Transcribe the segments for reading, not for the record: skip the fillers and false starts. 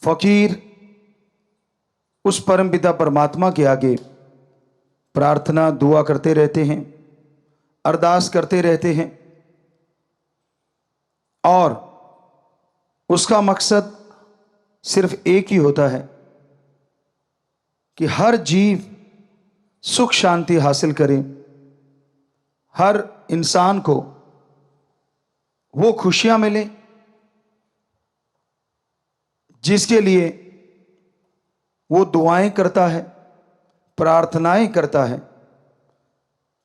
फकीर उस परमपिता परमात्मा के आगे प्रार्थना दुआ करते रहते हैं, अरदास करते रहते हैं, और उसका मकसद सिर्फ एक ही होता है कि हर जीव सुख शांति हासिल करे, हर इंसान को वो खुशियां मिले जिसके लिए वो दुआएं करता है, प्रार्थनाएं करता है।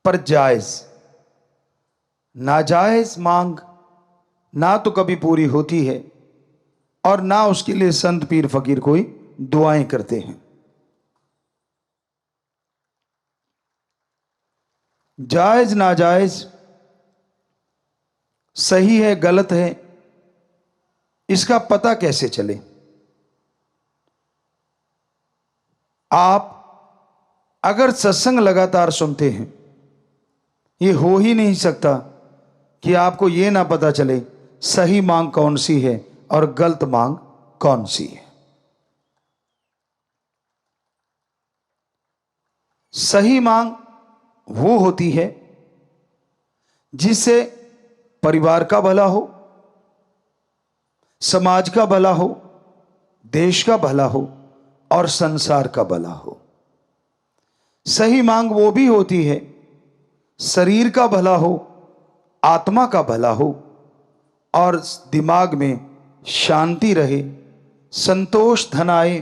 पर जायज नाजायज मांग ना तो कभी पूरी होती है और ना उसके लिए संत पीर फकीर कोई दुआएं करते हैं। जायज नाजायज, सही है गलत है, इसका पता कैसे चले? आप अगर सत्संग लगातार सुनते हैं, ये हो ही नहीं सकता कि आपको ये ना पता चले सही मांग कौन सी है और गलत मांग कौन सी है। सही मांग वो होती है जिससे परिवार का भला हो, समाज का भला हो, देश का भला हो और संसार का भला हो। सही मांग वो भी होती है शरीर का भला हो, आत्मा का भला हो और दिमाग में शांति रहे, संतोष धन आए,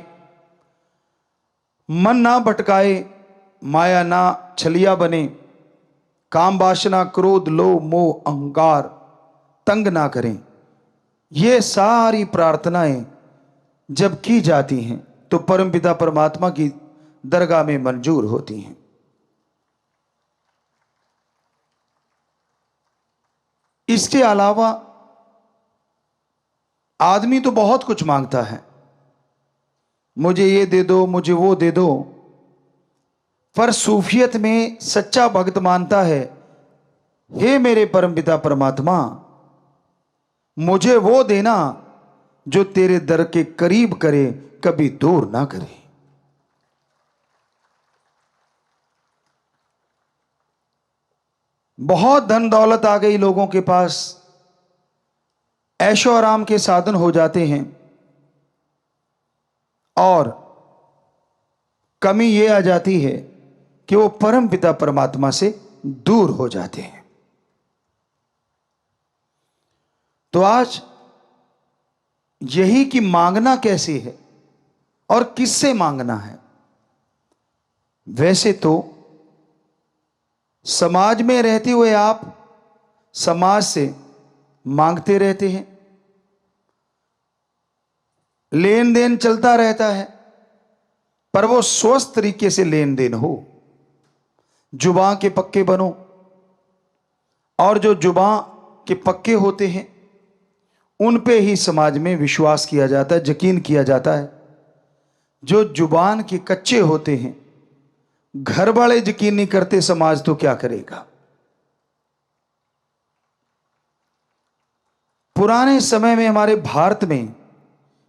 मन ना भटकाए, माया ना छलिया बने, काम वासना क्रोध लोभ मोह अहंकार तंग ना करें। ये सारी प्रार्थनाएं जब की जाती हैं तो परमपिता परमात्मा की दरगाह में मंजूर होती हैं। इसके अलावा आदमी तो बहुत कुछ मांगता है, मुझे ये दे दो, मुझे वो दे दो, पर सूफियत में सच्चा भक्त मानता है, हे मेरे परमपिता परमात्मा, मुझे वो देना जो तेरे दर के करीब करे, कभी दूर ना करे। बहुत धन दौलत आ गई लोगों के पास, ऐशो आराम के साधन हो जाते हैं, और कमी यह आ जाती है कि वो परम पिता परमात्मा से दूर हो जाते हैं। तो आज यही कि मांगना कैसे है और किससे मांगना है। वैसे तो समाज में रहते हुए आप समाज से मांगते रहते हैं, लेन देन चलता रहता है, पर वो स्वस्थ तरीके से लेन देन हो। जुबान के पक्के बनो, और जो जुबान के पक्के होते हैं उन पे ही समाज में विश्वास किया जाता है, यकीन किया जाता है। जो जुबान के कच्चे होते हैं, घर वाले यकीन नहीं करते, समाज तो क्या करेगा। पुराने समय में हमारे भारत में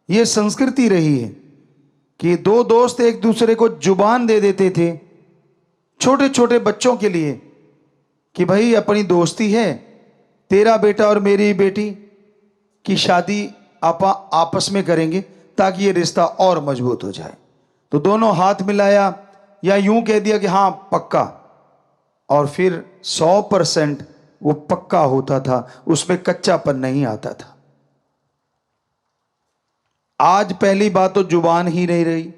यह संस्कृति रही है कि दो दोस्त एक दूसरे को जुबान दे देते थे छोटे छोटे बच्चों के लिए कि भाई अपनी दोस्ती है, तेरा बेटा और मेरी बेटी की शादी आपस में करेंगे ताकि ये रिश्ता और मजबूत हो जाए। तो दोनों हाथ मिलाया या यूं कह दिया कि हाँ पक्का, और फिर 100% वो पक्का होता था, उसमें कच्चापन नहीं आता था। आज पहली बात तो जुबान ही नहीं रही,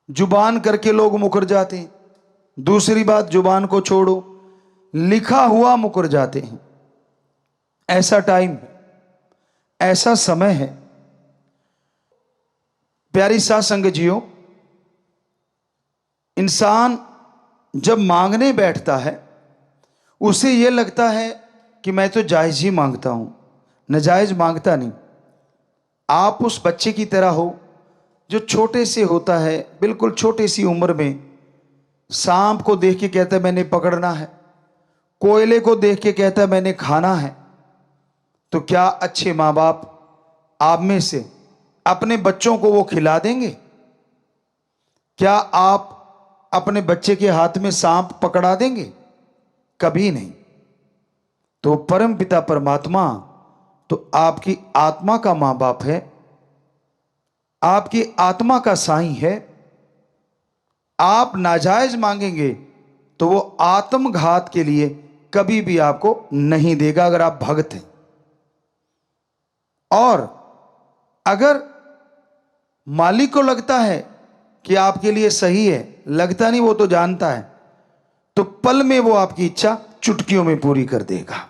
जुबान करके लोग मुकर जाते हैं। दूसरी बात, जुबान को छोड़ो, लिखा हुआ मुकर जाते हैं। ऐसा टाइम है, ऐसा समय है। प्यारी साध संगत जियो, इंसान जब मांगने बैठता है उसे यह लगता है कि मैं तो जायज ही मांगता हूं, नाजायज मांगता नहीं। आप उस बच्चे की तरह हो जो छोटे से होता है, बिल्कुल छोटी सी उम्र में सांप को देख के कहता है मैंने पकड़ना है, कोयले को देख के कहता है मैंने खाना है। तो क्या अच्छे माँ बाप आप में से अपने बच्चों को वो खिला देंगे? क्या आप अपने बच्चे के हाथ में सांप पकड़ा देंगे? कभी नहीं। तो परम पिता परमात्मा तो आपकी आत्मा का मां बाप है, आपकी आत्मा का साईं है। आप नाजायज मांगेंगे तो वो आत्मघात के लिए कभी भी आपको नहीं देगा, अगर आप भक्त हैं। और अगर मालिक को लगता है कि आपके लिए सही है, लगता नहीं, वो तो जानता है, तो पल में वो आपकी इच्छा चुटकियों में पूरी कर देगा।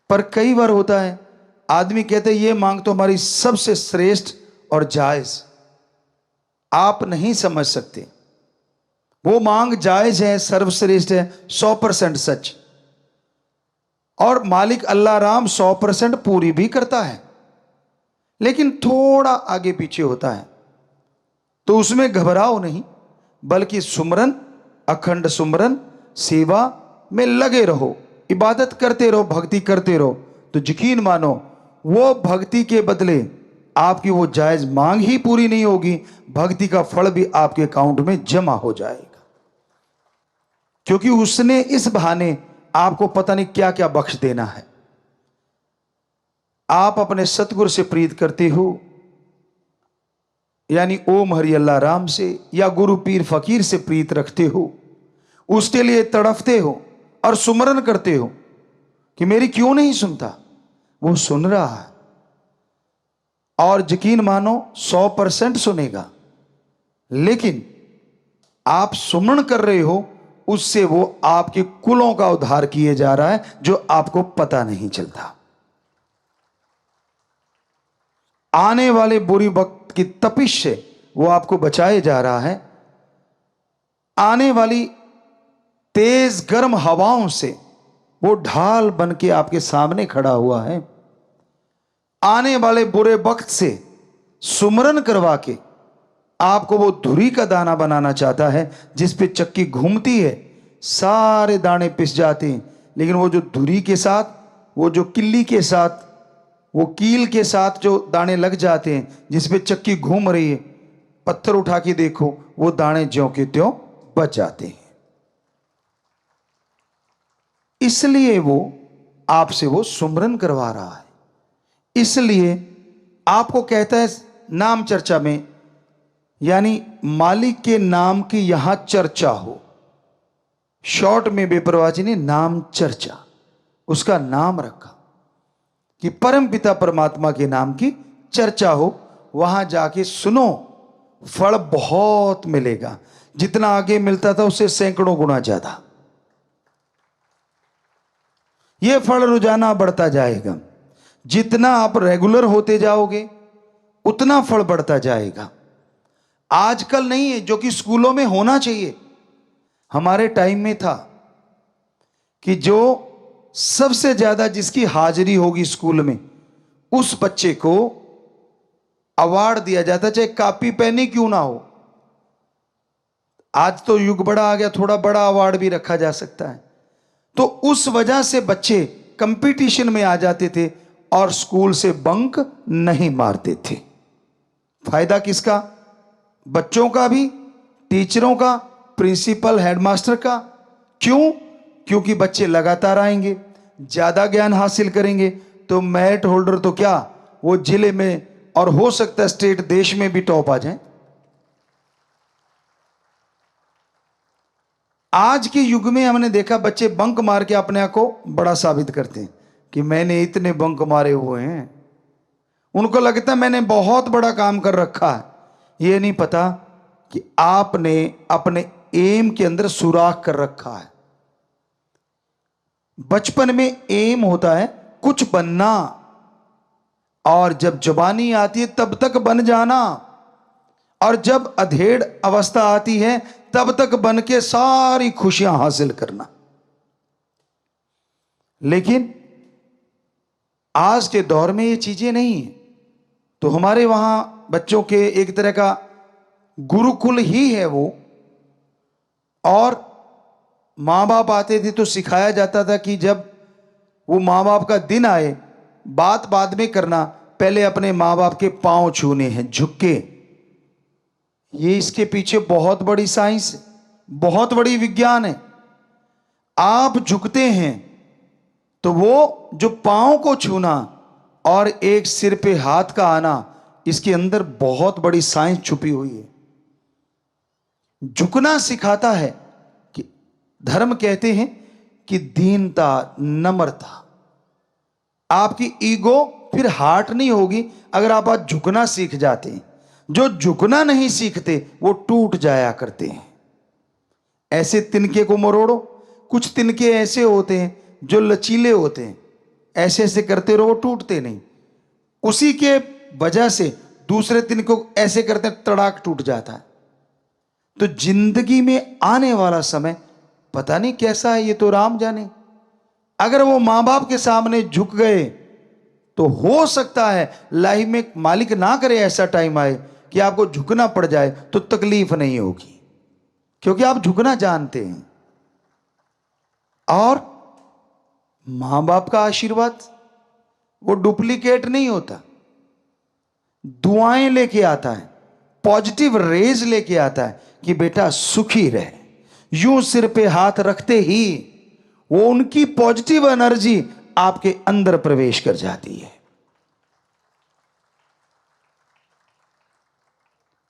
पर कई बार होता है, आदमी कहते हैं ये मांग तो हमारी सबसे श्रेष्ठ और जायज। आप नहीं समझ सकते, वो मांग जायज है, सर्वश्रेष्ठ है, 100% सच। और मालिक अल्लाह राम 100% पूरी भी करता है, लेकिन थोड़ा आगे पीछे होता है। तो उसमें घबराओ नहीं, बल्कि सुमरन, अखंड सुमरन सेवा में लगे रहो, इबादत करते रहो, भक्ति करते रहो। तो यकीन मानो वो भक्ति के बदले आपकी वो जायज मांग ही पूरी नहीं होगी, भक्ति का फल भी आपके अकाउंट में जमा हो जाएगा। क्योंकि उसने इस बहाने आपको पता नहीं क्या क्या बख्श देना है। आप अपने सतगुरु से प्रीत करते हो, यानी ओम हरि अल्लाह राम से, या गुरु पीर फकीर से प्रीत रखते हो, उसके लिए तड़फते हो और सुमरन करते हो कि मेरी क्यों नहीं सुनता। वो सुन रहा है, और यकीन मानो 100% सुनेगा। लेकिन आप सुमन कर रहे हो, उससे वो आपके कुलों का उद्धार किए जा रहा है, जो आपको पता नहीं चलता। आने वाले बुरी वक्त की तपिश से वो आपको बचाए जा रहा है। आने वाली तेज गर्म हवाओं से वो ढाल बन के आपके सामने खड़ा हुआ है। आने वाले बुरे वक्त से सुमरन करवा के आपको वो धुरी का दाना बनाना चाहता है, जिस पे चक्की घूमती है, सारे दाने पिस जाते हैं, लेकिन वो जो धुरी के साथ, वो जो किल्ली के साथ, वो कील के साथ जो दाने लग जाते हैं, जिस पे चक्की घूम रही है, पत्थर उठा के देखो, वो दाने ज्यों के त्यों बच जाते हैं। इसलिए वो आपसे वो सुमरन करवा रहा है। इसलिए आपको कहता है नाम चर्चा में, यानी मालिक के नाम की यहां चर्चा हो। शॉर्ट में बेपरवाह जी ने नाम चर्चा, उसका नाम रखा कि परम पिता परमात्मा के नाम की चर्चा हो। वहां जाके सुनो, फल बहुत मिलेगा। जितना आगे मिलता था उससे सैकड़ों गुना ज्यादा यह फल रोजाना बढ़ता जाएगा। जितना आप रेगुलर होते जाओगे उतना फल बढ़ता जाएगा। आजकल नहीं है जो कि स्कूलों में होना चाहिए। हमारे टाइम में था कि जो सबसे ज्यादा जिसकी हाजिरी होगी स्कूल में, उस बच्चे को अवार्ड दिया जाता, चाहे कॉपी पेन ही क्यों ना हो। आज तो युग बड़ा आ गया, थोड़ा बड़ा अवार्ड भी रखा जा सकता है। तो उस वजह से बच्चे कंपटीशन में आ जाते थे और स्कूल से बंक नहीं मारते थे। फायदा किसका? बच्चों का भी, टीचरों का, प्रिंसिपल, हेडमास्टर का। क्यों? क्योंकि बच्चे लगातार आएंगे, ज्यादा ज्ञान हासिल करेंगे, तो मेरिट होल्डर तो क्या, वो जिले में और हो सकता है स्टेट, देश में भी टॉप आ जाए। आज के युग में हमने देखा बच्चे बंक मार के अपने आप को बड़ा साबित करते हैं कि मैंने इतने बंक मारे हुए हैं। उनको लगता है मैंने बहुत बड़ा काम कर रखा है। ये नहीं पता कि आपने अपने एम के अंदर सुराख कर रखा है। बचपन में एम होता है कुछ बनना, और जब जवानी आती है तब तक बन जाना, और जब अधेड़ अवस्था आती है तब तक बन के सारी खुशियां हासिल करना। लेकिन आज के दौर में ये चीजें नहीं है। तो हमारे वहां बच्चों के एक तरह का गुरुकुल ही है वो, और मां बाप आते थे तो सिखाया जाता था कि जब वो मां बाप का दिन आए, बात बाद में करना, पहले अपने माँ बाप के पांव छूने हैं झुक के। ये इसके पीछे बहुत बड़ी साइंस है, बहुत बड़ी विज्ञान है। आप झुकते हैं तो वो जो पांव को छूना और एक सिर पे हाथ का आना, इसके अंदर बहुत बड़ी साइंस छुपी हुई है। झुकना सिखाता है कि धर्म कहते हैं कि दीनता, नम्रता। आपकी ईगो फिर हार्ट नहीं होगी अगर आप आज झुकना सीख जाते हैं। जो झुकना नहीं सीखते वो टूट जाया करते हैं। ऐसे तिनके को मरोड़ो। कुछ तिनके ऐसे होते हैं जो लचीले होते हैं, ऐसे ऐसे करते रहो, वो टूटते नहीं। उसी के वजह से दूसरे तिनके को ऐसे करते हैं, तड़ाक टूट जाता है। तो जिंदगी में आने वाला समय पता नहीं कैसा है, ये तो राम जाने। अगर वो मां बाप के सामने झुक गए तो हो सकता है लाइफ में मालिक ना करे ऐसा टाइम आए कि आपको झुकना पड़ जाए, तो तकलीफ नहीं होगी क्योंकि आप झुकना जानते हैं। और मां बाप का आशीर्वाद वो डुप्लीकेट नहीं होता, दुआएं लेके आता है, पॉजिटिव रेज लेके आता है कि बेटा सुखी रहे। यूं सिर पे हाथ रखते ही वो उनकी पॉजिटिव एनर्जी आपके अंदर प्रवेश कर जाती है।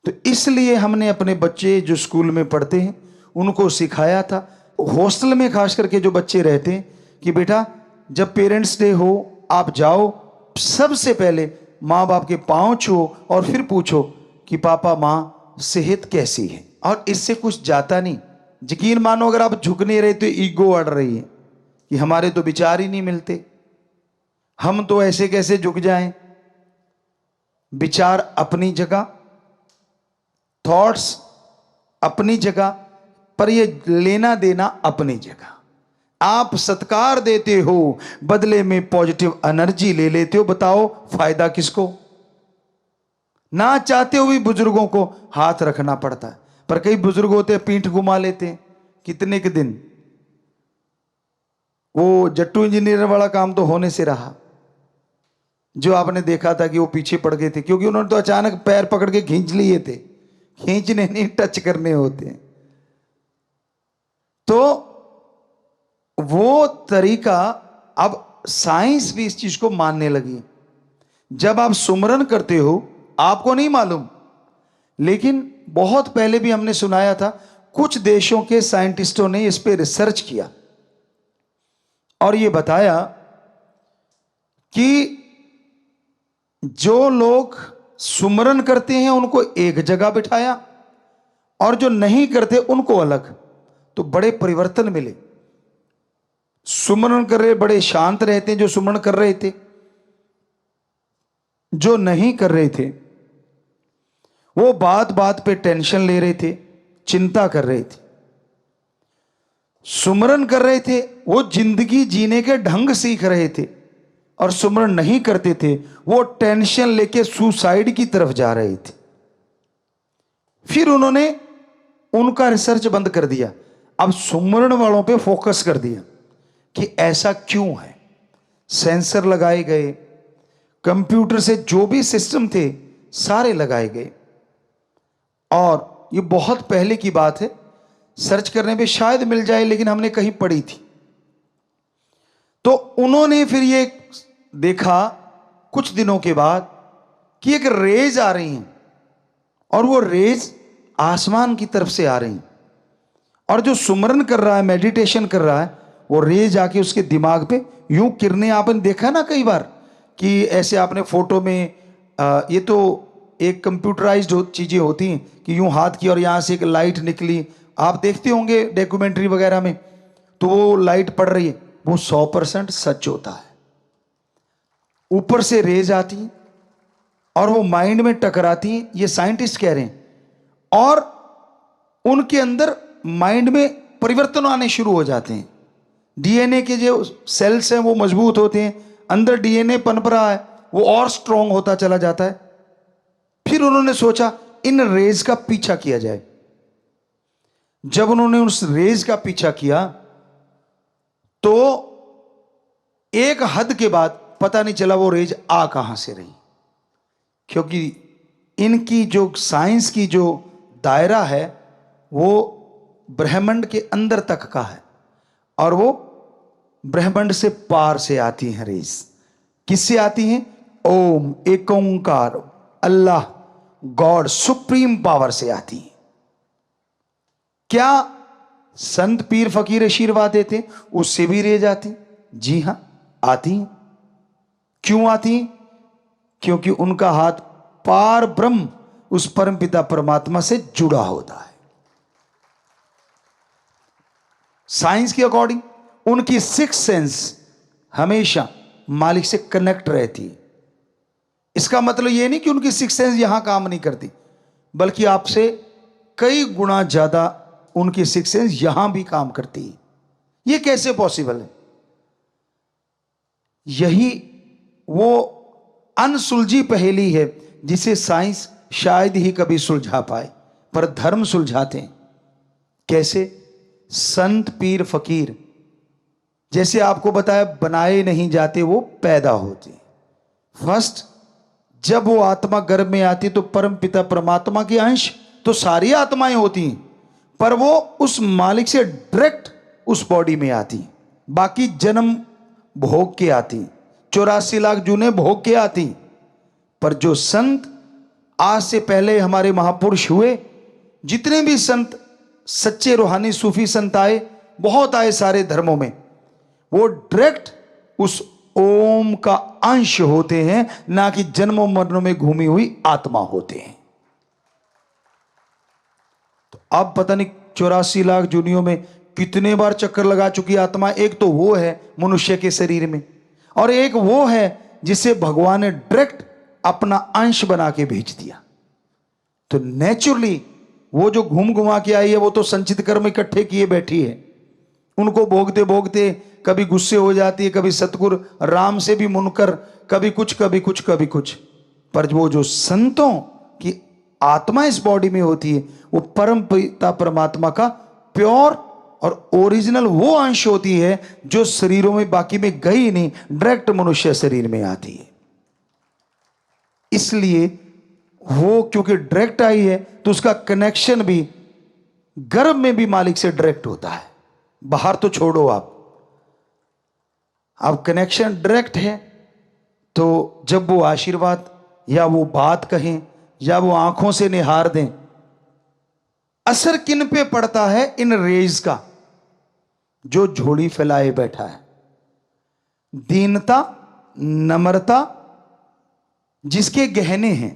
तो इसलिए हमने अपने बच्चे जो स्कूल में पढ़ते हैं उनको सिखाया था, हॉस्टल में खास करके जो बच्चे रहते हैं, कि बेटा जब पेरेंट्स डे हो आप जाओ, सबसे पहले माँ बाप के पांव छुओ और फिर पूछो कि पापा माँ सेहत कैसी है। और इससे कुछ जाता नहीं। यकीन मानो अगर आप झुक नहीं रहे तो ईगो अड़ रही है कि हमारे तो विचार ही नहीं मिलते, हम तो ऐसे कैसे झुक जाएं। विचार अपनी जगह, थॉट्स अपनी जगह, पर ये लेना देना अपनी जगह। आप सत्कार देते हो, बदले में पॉजिटिव एनर्जी ले लेते हो। बताओ फायदा किसको। ना चाहते हुए बुजुर्गों को हाथ रखना पड़ता है, पर कई बुजुर्ग होते हैं पीठ घुमा लेते हैं कितने के दिन। वो जट्टू इंजीनियर वाला काम तो होने से रहा, जो आपने देखा था कि वो पीछे पड़ गए थे क्योंकि उन्होंने तो अचानक पैर पकड़ के खींच लिए थे। खींचने नहीं, टच करने होते हैं। तो वो तरीका, अब साइंस भी इस चीज को मानने लगी। जब आप सुमरन करते हो आपको नहीं मालूम, लेकिन बहुत पहले भी हमने सुनाया था, कुछ देशों के साइंटिस्टों ने इस पे रिसर्च किया और ये बताया कि जो लोग सुमरन करते हैं उनको एक जगह बिठाया और जो नहीं करते उनको अलग, तो बड़े परिवर्तन मिले। सुमरन कर रहे बड़े शांत रहते हैं जो सुमरन कर रहे थे, जो नहीं कर रहे थे वो बात बात पे टेंशन ले रहे थे, चिंता कर रहे थे। सुमरन कर रहे थे वो जिंदगी जीने के ढंग सीख रहे थे, और सुमरन नहीं करते थे वो टेंशन लेके सुसाइड की तरफ जा रहे थे। फिर उन्होंने उनका रिसर्च बंद कर दिया, अब सुमरन वालों पे फोकस कर दिया कि ऐसा क्यों है। सेंसर लगाए गए, कंप्यूटर से जो भी सिस्टम थे सारे लगाए गए, और ये बहुत पहले की बात है, सर्च करने पे शायद मिल जाए, लेकिन हमने कहीं पढ़ी थी। तो उन्होंने फिर ये देखा कुछ दिनों के बाद कि एक रेज आ रही हैं, और वो रेज आसमान की तरफ से आ रही हैं, और जो सुमरन कर रहा है, मेडिटेशन कर रहा है, वो रेज आके उसके दिमाग पे यूं किरणें, आपने देखा ना कई बार कि ऐसे आपने फोटो में ये तो एक कंप्यूटराइज्ड चीजें होती हैं कि यूं हाथ की और यहां से एक लाइट निकली, आप देखते होंगे डॉक्यूमेंट्री वगैरह में, तो वो लाइट पड़ रही है, वो 100% सच होता है। ऊपर से रेज आती हैं और वो माइंड में टकराती हैं, ये साइंटिस्ट कह रहे हैं, और उनके अंदर माइंड में परिवर्तन आने शुरू हो जाते हैं। डीएनए के जो सेल्स हैं वो मजबूत होते हैं, अंदर डीएनए पनप रहा है, वो और स्ट्रांग होता चला जाता है। फिर उन्होंने सोचा इन रेज का पीछा किया जाए। जब उन्होंने उस रेज का पीछा किया तो एक हद के बाद पता नहीं चला वो रेज आ कहां से रही, क्योंकि इनकी जो साइंस की जो दायरा है वो ब्रह्मांड के अंदर तक का है, और वो ब्रह्मांड से पार से आती हैं रेज। किससे आती हैं? ओम, एक ओंकार, अल्लाह, गॉड, सुप्रीम पावर से आती हैं। क्या संत पीर फकीर आशीर्वाद देते उससे भी रेज आती? जी हां, आती हैं। क्यों आती हैं? क्योंकि उनका हाथ पार ब्रह्म उस परमपिता परमात्मा से जुड़ा होता है। साइंस के अकॉर्डिंग उनकी सिक्स सेंस हमेशा मालिक से कनेक्ट रहती है। इसका मतलब यह नहीं कि उनकी सिक्स सेंस यहां काम नहीं करती, बल्कि आपसे कई गुना ज्यादा उनकी सिक्स सेंस यहां भी काम करती है। यह कैसे पॉसिबल है? यही वो अनसुलझी पहेली है जिसे साइंस शायद ही कभी सुलझा पाए, पर धर्म सुलझाते हैं। कैसे? संत पीर फकीर जैसे आपको बताया बनाए नहीं जाते, वो पैदा होते। फर्स्ट जब वो आत्मा गर्भ में आती तो परम पिता परमात्मा के अंश तो सारी आत्माएं होती हैं, पर वो उस मालिक से डायरेक्ट उस बॉडी में आती। बाकी जन्म भोग के आती, 84 लाख जूने भोग के आती। पर जो संत आज से पहले हमारे महापुरुष हुए, जितने भी संत सच्चे रूहानी सूफी संत आए, बहुत आए सारे धर्मों में, वो डायरेक्ट उस ओम का अंश होते हैं, ना कि जन्मों मरणों में घूमी हुई आत्मा होते हैं। तो अब पता नहीं 84 लाख जूनियों में कितने बार चक्कर लगा चुकी आत्मा। एक तो वो है मनुष्य के शरीर में, और एक वो है जिसे भगवान ने डायरेक्ट अपना अंश बना के भेज दिया। तो नेचुरली वो जो घूम घुमा के आई है, वो तो संचित कर्म इकट्ठे किए बैठी है। उनको भोगते भोगते कभी गुस्से हो जाती है, कभी सतगुरु राम से भी मुनकर, कभी कुछ कभी कुछ कभी कुछ। पर वो जो संतों की आत्मा इस बॉडी में होती है, वो परम पिता परमात्मा का प्योर और ओरिजिनल वो अंश होती है जो शरीरों में बाकी में गई नहीं, डायरेक्ट मनुष्य शरीर में आती है। इसलिए वो क्योंकि डायरेक्ट आई है तो उसका कनेक्शन भी गर्भ में भी मालिक से डायरेक्ट होता है। बाहर तो छोड़ो, आप कनेक्शन डायरेक्ट है। तो जब वो आशीर्वाद या वो बात कहें या वो आंखों से निहार दें, असर किन पे पड़ता है? इन रेज का। जो झोली फैलाए बैठा है, दीनता, नम्रता जिसके गहने हैं,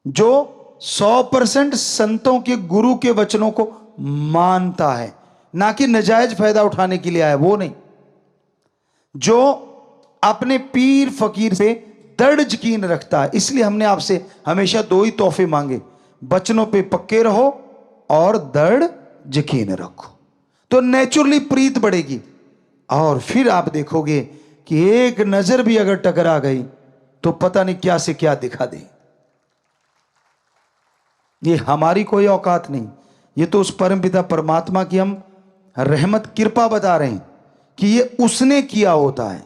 जो 100% संतों के गुरु के वचनों को मानता है, ना कि नजायज फायदा उठाने के लिए आया, वो नहीं। जो अपने पीर फकीर से दृढ़ यकीन रखता है। इसलिए हमने आपसे हमेशा दो ही तोहफे मांगे, वचनों पे पक्के रहो और दृढ़ यकीन रखो, तो नेचुरली प्रीत बढ़ेगी। और फिर आप देखोगे कि एक नजर भी अगर टकरा गई तो पता नहीं क्या से क्या दिखा दे। ये हमारी कोई औकात नहीं, ये तो उस परमपिता परमात्मा की हम रहमत कृपा बता रहे हैं कि ये उसने किया होता है।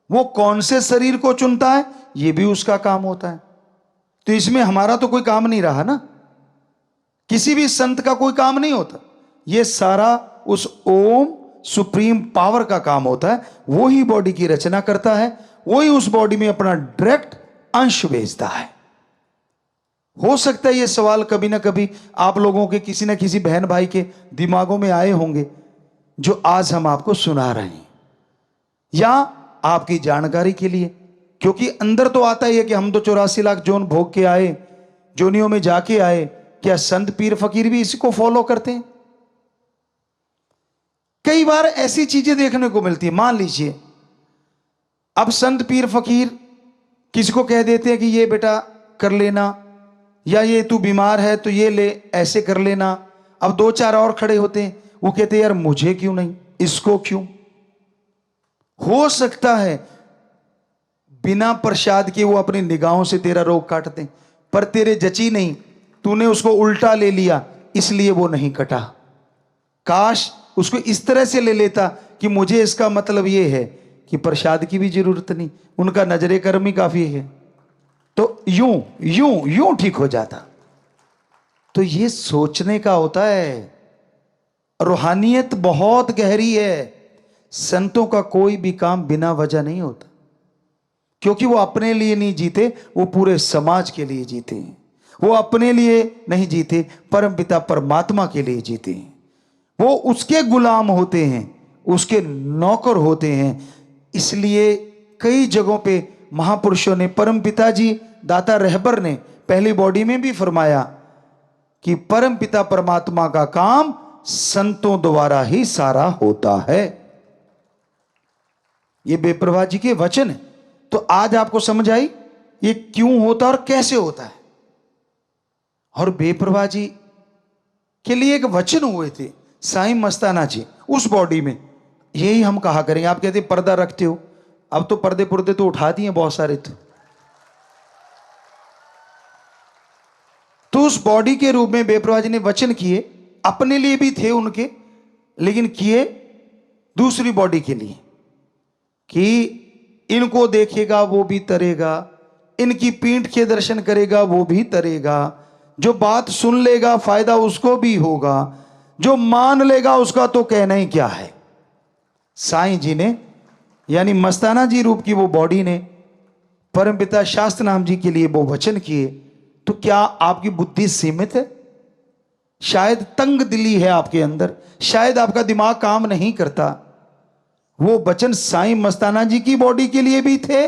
वो कौन से शरीर को चुनता है, ये भी उसका काम होता है। तो इसमें हमारा तो कोई काम नहीं रहा ना, किसी भी संत का कोई काम नहीं होता। ये सारा उस ओम सुप्रीम पावर का काम होता है। वो ही बॉडी की रचना करता है, वो ही उस बॉडी में अपना डायरेक्ट अंश भेजता है। हो सकता है ये सवाल कभी ना कभी आप लोगों के किसी ना किसी बहन भाई के दिमागों में आए होंगे, जो आज हम आपको सुना रहे हैं, या आपकी जानकारी के लिए। क्योंकि अंदर तो आता ही है कि हम तो 84 लाख जोन भोग के आए, जोनियों में जाके आए। क्या संत पीर फकीर भी इसी को फॉलो करते हैं? कई बार ऐसी चीजें देखने को मिलती है। मान लीजिए अब संत पीर फकीर किसी को कह देते हैं कि ये बेटा कर लेना, या ये तू बीमार है तो ये ले, ऐसे कर लेना। अब दो चार और खड़े होते हैं, वो कहते हैं यार मुझे क्यों नहीं, इसको क्यों। हो सकता है बिना प्रसाद के वो अपनी निगाहों से तेरा रोग काटते, पर तेरे जची नहीं, तूने उसको उल्टा ले लिया इसलिए वो नहीं कटा। काश उसको इस तरह से ले लेता कि मुझे इसका मतलब ये है कि प्रसाद की भी जरूरत नहीं, उनका नजरे कर्म ही काफी है, तो यूं यूं यूं ठीक हो जाता। तो ये सोचने का होता है। रूहानियत बहुत गहरी है। संतों का कोई भी काम बिना वजह नहीं होता, क्योंकि वो अपने लिए नहीं जीते, वो पूरे समाज के लिए जीते हैं। वो अपने लिए नहीं जीते, परमपिता परमात्मा के लिए जीते हैं। वो उसके गुलाम होते हैं, उसके नौकर होते हैं। इसलिए कई जगहों पे महापुरुषों ने, परमपिता जी दाता रहबर ने पहली बॉडी में भी फरमाया कि परमपिता परमात्मा का काम संतों द्वारा ही सारा होता है। ये बेप्रभा जी के वचन है। तो आज आपको समझ आई ये क्यों होता और कैसे होता है। और बेप्रभा जी के लिए एक वचन हुए थे साईं मस्ताना जी उस बॉडी में, यही हम कहा करेंगे। आप कहते पर्दा रखते हो, अब तो पर्दे पुर्दे तो उठा दिए बहुत सारे। तो उस बॉडी के रूप में बेप्रभा जी ने वचन किए, अपने लिए भी थे उनके, लेकिन किए दूसरी बॉडी के लिए कि इनको देखेगा वो भी तरेगा, इनकी पीठ के दर्शन करेगा वो भी तरेगा, जो बात सुन लेगा फायदा उसको भी होगा, जो मान लेगा उसका तो कहना ही क्या है। साईं जी ने यानी मस्ताना जी रूप की वो बॉडी ने परमपिता शास्त्र नाम जी के लिए वो वचन किए। तो क्या आपकी बुद्धि सीमित है? शायद तंग दिली है आपके अंदर, शायद आपका दिमाग काम नहीं करता। वो वचन साईं मस्ताना जी की बॉडी के लिए भी थे,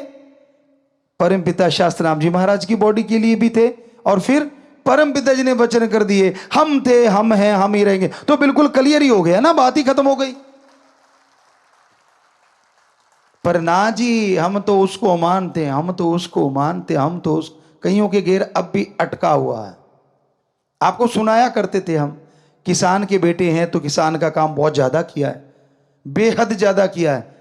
परमपिता शास्त्र नाम जी महाराज की बॉडी के लिए भी थे, और फिर परमपिता जी ने वचन कर दिए हम थे, हम हैं, हम ही रहेंगे। तो बिल्कुल क्लियर ही हो गया ना, बात ही खत्म हो गई। पर ना जी, हम तो उसको मानते, हम तो उसको मानते, हम तो उस कईयों के घेर अब भी अटका हुआ है। आपको सुनाया करते थे हम, किसान के बेटे हैं तो किसान का काम बहुत ज्यादा किया है, बेहद ज्यादा किया है।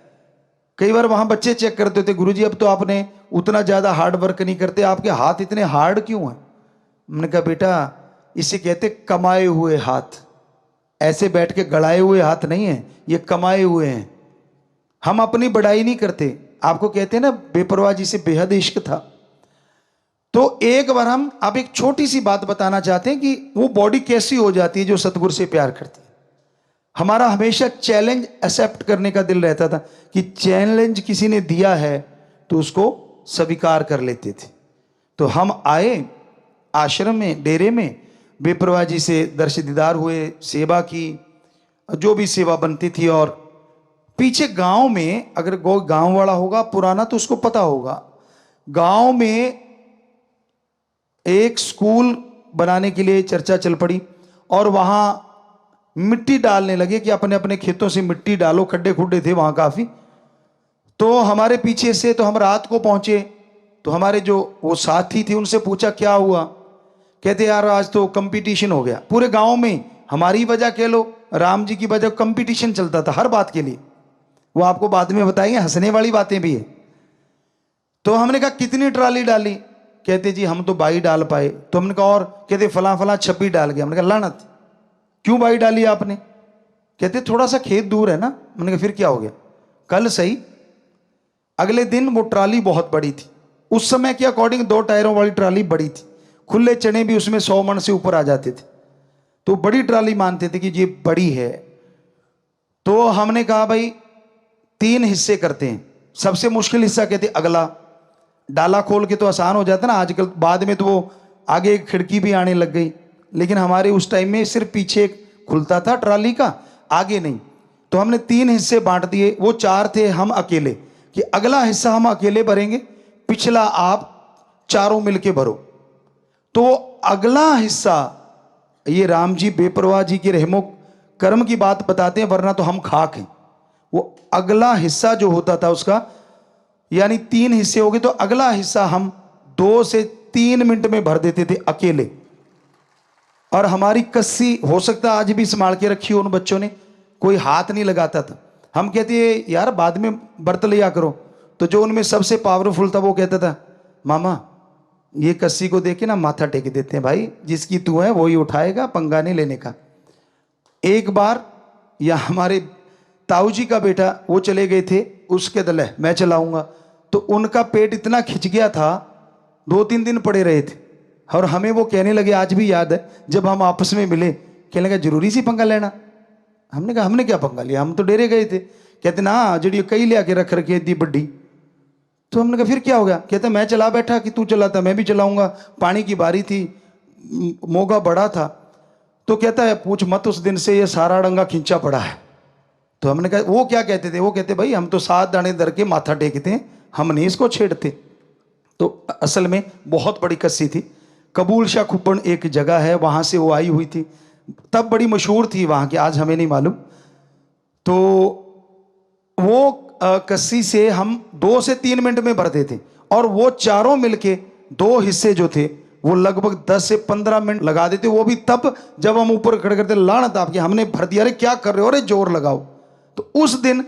कई बार वहां बच्चे चेक करते थे, गुरुजी अब तो आपने उतना ज्यादा हार्ड वर्क नहीं करते, आपके हाथ इतने हार्ड क्यों हैं? मैंने कहा बेटा इसे कहते कमाए हुए हाथ, ऐसे बैठ के गड़ाए हुए हाथ नहीं है, ये कमाए हुए हैं। हम अपनी बड़ाई नहीं करते। आपको कहते हैं ना बेपरवाह जी से बेहद इश्क था। तो एक बार हम आप एक छोटी सी बात बताना चाहते हैं कि वो बॉडी कैसी हो जाती है जो सतगुरु से प्यार करती है। हमारा हमेशा चैलेंज एक्सेप्ट करने का दिल रहता था कि चैलेंज किसी ने दिया है तो उसको स्वीकार कर लेते थे। तो हम आए आश्रम में, डेरे में, बेपरवाह जी से दर्श दीदार हुए, सेवा की, जो भी सेवा बनती थी। और पीछे गांव में, अगर गांव वाला होगा पुराना तो उसको पता होगा, गांव में एक स्कूल बनाने के लिए चर्चा चल पड़ी और वहां मिट्टी डालने लगे कि अपने अपने खेतों से मिट्टी डालो, खड्डे खुड्डे थे वहां काफी। तो हमारे पीछे से, तो हम रात को पहुंचे, तो हमारे जो वो साथी थे उनसे पूछा क्या हुआ। कहते यार आज तो कंपटीशन हो गया पूरे गांव में, हमारी वजह कह लो, राम जी की वजह, कंपटीशन चलता था हर बात के लिए। वो आपको बाद में बताएंगे, हंसने वाली बातें भी है। तो हमने कहा कितनी ट्राली डाली? कहते जी हम तो 22 डाल पाए। तो हमने कहा और? कहते फला फला 26 डाल गया। हमने कहा लानत, क्यों 22 डाली आपने? कहते थोड़ा सा खेत दूर है ना। मैंने कहा फिर क्या हो गया, कल सही। अगले दिन वो ट्राली बहुत बड़ी थी, उस समय के अकॉर्डिंग 2 टायरों वाली ट्राली बड़ी थी, खुले चने भी उसमें 100 मन से ऊपर आ जाते थे, तो बड़ी ट्राली मानते थे कि ये बड़ी है। तो हमने कहा भाई 3 हिस्से करते हैं। सबसे मुश्किल हिस्सा कहते अगला, डाला खोल के तो आसान हो जाता ना आजकल, बाद में तो वो आगे एक खिड़की भी आने लग गई, लेकिन हमारे उस टाइम में सिर्फ पीछे खुलता था ट्राली का, आगे नहीं। तो हमने 3 हिस्से बांट दिए, वो 4 थे, हम अकेले, कि अगला हिस्सा हम अकेले भरेंगे, पिछला आप चारों मिलके भरो। तो अगला हिस्सा, ये राम जी बेपरवाह जी के रहमो कर्म की बात बताते हैं, वरना तो हम खाक हैं। वो अगला हिस्सा जो होता था उसका, यानी 3 हिस्से हो गए, तो अगला हिस्सा हम 2 से 3 मिनट में भर देते थे अकेले। और हमारी कस्सी हो सकता आज भी संभाल के रखी हो उन बच्चों ने, कोई हाथ नहीं लगाता था। हम कहते यार बाद में बर्त लिया करो, तो जो उनमें सबसे पावरफुल था वो कहता था मामा ये कस्सी को देख के ना माथा टेक देते हैं, भाई जिसकी तू है वो ही उठाएगा, पंगा नहीं लेने का। एक बार या हमारे ताऊ जी का बेटा वो चले गए थे, उसके दल है मैं चलाऊंगा, तो उनका पेट इतना खिंच गया था 2-3 दिन पड़े रहे थे। और हमें वो कहने लगे, आज भी याद है जब हम आपस में मिले, कहने लगा जरूरी सी पंगा लेना। हमने कहा हमने क्या पंगा लिया, हम तो डेरे गए थे। कहते ना जड़ी कई ले आके रख रखी इतनी बड्डी। तो हमने कहा फिर क्या हो गया, कहते मैं चला बैठा कि तू चलाता, मैं भी चलाऊंगा। पानी की बारी थी, मोगा बड़ा था, तो कहता है पूछ मत, उस दिन से ये सारा डंगा खींचा पड़ा है। तो हमने कहा वो क्या कहते थे, वो कहते भाई हम तो 7 दाने दर के माथा टेकते हैं, हम नहीं इसको छेड़ते। तो असल में बहुत बड़ी कस्सी थी। कबूल शाह खुब्बन एक जगह है, वहां से वो आई हुई थी, तब बड़ी मशहूर थी वहां की, आज हमें नहीं मालूम। तो वो कस्सी से हम 2 से 3 मिनट में भरते थे, और वो चारों मिलके 2 हिस्से जो थे वो लगभग 10 से 15 मिनट लगा देते, वो भी तब जब हम ऊपर खड़े करते लानत आपके, हमने भर दिया, अरे क्या कर रहे हो, अरे जोर लगाओ। तो उस दिन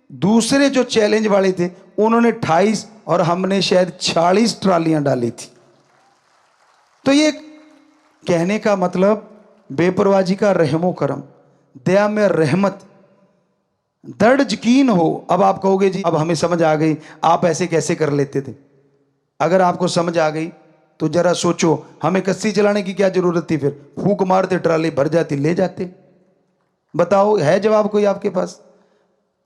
दूसरे जो चैलेंज वाले थे उन्होंने 28 और हमने शायद 40 ट्रालियां डाली थी। तो ये कहने का मतलब बेपरवाजी का रहमो करम, दया में रहमत, दर्द यकीन हो। अब आप कहोगे जी अब हमें समझ आ गई, आप ऐसे कैसे कर लेते थे। अगर आपको समझ आ गई तो जरा सोचो, हमें कस्सी चलाने की क्या जरूरत थी, फिर फूंक मारते ट्राली भर जाती, ले जाते। बताओ है जवाब कोई आपके पास।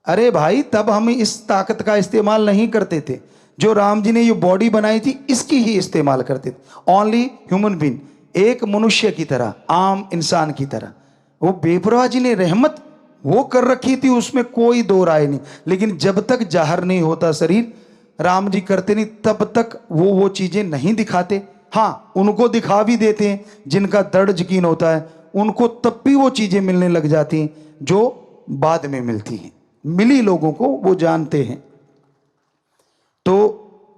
अरे भाई तब हम इस ताकत का इस्तेमाल नहीं करते थे, जो राम जी ने ये बॉडी बनाई थी इसकी ही इस्तेमाल करते थे। ओनली ह्यूमन बीइंग, एक मनुष्य की तरह, आम इंसान की तरह। वो बेपरवाह जी ने रहमत वो कर रखी थी, उसमें कोई दो राय नहीं। लेकिन जब तक जाहिर नहीं होता शरीर, राम जी करते नहीं, तब तक वो चीजें नहीं दिखाते। हाँ उनको दिखा भी देते हैं, जिनका दर्द यकीन होता है उनको तब भी वो चीजें मिलने लग जाती हैं जो बाद में मिलती हैं। मिली लोगों को वो जानते हैं। तो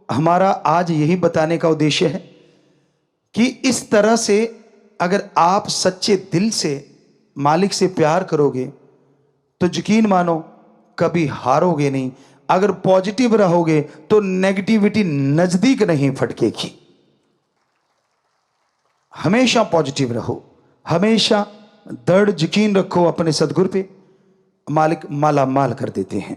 हमारा आज यही बताने का उद्देश्य है कि इस तरह से अगर आप सच्चे दिल से मालिक से प्यार करोगे तो यकीन मानो कभी हारोगे नहीं। अगर पॉजिटिव रहोगे तो नेगेटिविटी नजदीक नहीं फटकेगी। हमेशा पॉजिटिव रहो, हमेशा दृढ़ यकीन रखो अपने सदगुरु पे, मालिक माला माल कर देते हैं।